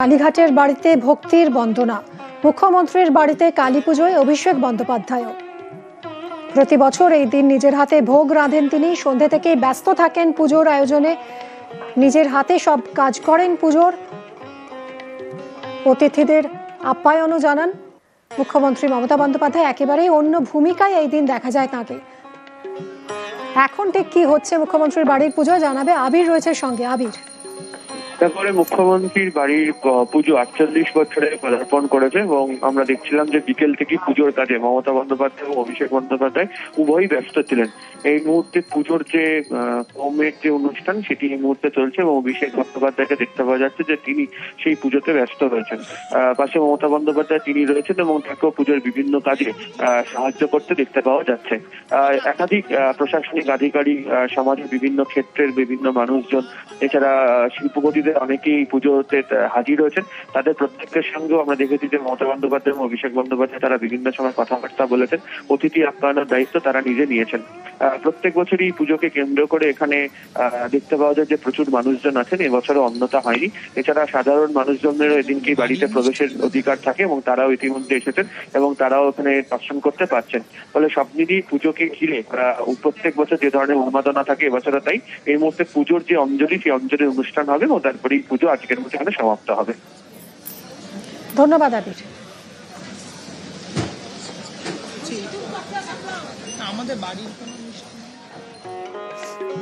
কালীঘাটের বাড়িতে ভক্তির বন্দনা, মুখ্যমন্ত্রীর বাড়িতে কালী পুজোয় অভিষেক বন্দ্যোপাধ্যায়। প্রতি বছর এই দিন নিজের হাতে ভোগ রাঁধেন তিনি। সন্ধ্যে থেকেই ব্যস্ত থাকেন পুজোর আয়োজনে, নিজের হাতে সব কাজ করেন পুজোর। অতিথিদের আপ্যায়নও জানান মুখ্যমন্ত্রী মমতা বন্দ্যোপাধ্যায়। একেবারেই অন্য ভূমিকায় এই দিন দেখা যায় তাকে। এখন ঠিক কি হচ্ছে মুখ্যমন্ত্রীর বাড়ির পুজো জানাবে আবির, রয়েছে সঙ্গে। আবির, তারপরে মুখ্যমন্ত্রীর বাড়ির পুজো 48 বছরে পদার্পণ করেছে এবং আমরা দেখছিলাম যে বিকেল থেকে পুজোর কাজে মমতা বন্দ্যোপাধ্যায় এবং অভিষেক বন্দ্যোপাধ্যায় উভয়ই ব্যস্ত ছিলেন। এই মুহূর্তে পুজোর যে হোমের যে অনুষ্ঠান সেটি এই মুহূর্তে চলছে এবং অভিষেক বন্দ্যোপাধ্যায়কে দেখতে পাওয়া যাচ্ছে যে তিনি সেই পুজোতে ব্যস্ত রয়েছেন। পাশে মমতা বন্দ্যোপাধ্যায় তিনি রয়েছেন এবং তাকেও পুজোর বিভিন্ন কাজে সাহায্য করতে দেখতে পাওয়া যাচ্ছে। একাধিক প্রশাসনিক আধিকারিক, সমাজের বিভিন্ন ক্ষেত্রের বিভিন্ন মানুষজন, এছাড়া শিল্পপতিদের অনেকেই পুজোতে হাজির হয়েছেন। তাদের প্রত্যেকের সঙ্গেও আমরা দেখেছি যে মমতা বন্দ্যোপাধ্যায় এবং অভিষেক বন্দ্যোপাধ্যায় তারা বিভিন্ন সময় কথাবার্তা বলেছেন। অতিথি আপ্যায়নের দায়িত্ব তারা নিজে নিয়েছেন। প্রত্যেক বছরই পুজোকে কেন্দ্র করে এখানে দেখতে পাওয়া যায় যে প্রচুর মানুষজন আছেন। এবছরও অন্যথা হয়নি। এছাড়া সাধারণ মানুষজনেরও এদিনকে বাড়িতে প্রবেশের অধিকার থাকে এবং তারাও ইতিমধ্যে এসেছেন এবং তারাও এখানে দর্শন করতে পারছেন। ফলে সব মিলিয়ে পুজোকে ঘিরে প্রত্যেক বছর যে ধরনের উন্মাদনা থাকে এবছরও তাই। এই মুহূর্তে পুজোর যে অঞ্জলি, সেই অঞ্জলির অনুষ্ঠান হবে এবং তারপরে এই পুজো আজকের মধ্যে এখানে সমাপ্ত হবে। ধন্যবাদ আবির। আমাদের বাড়ির কোনো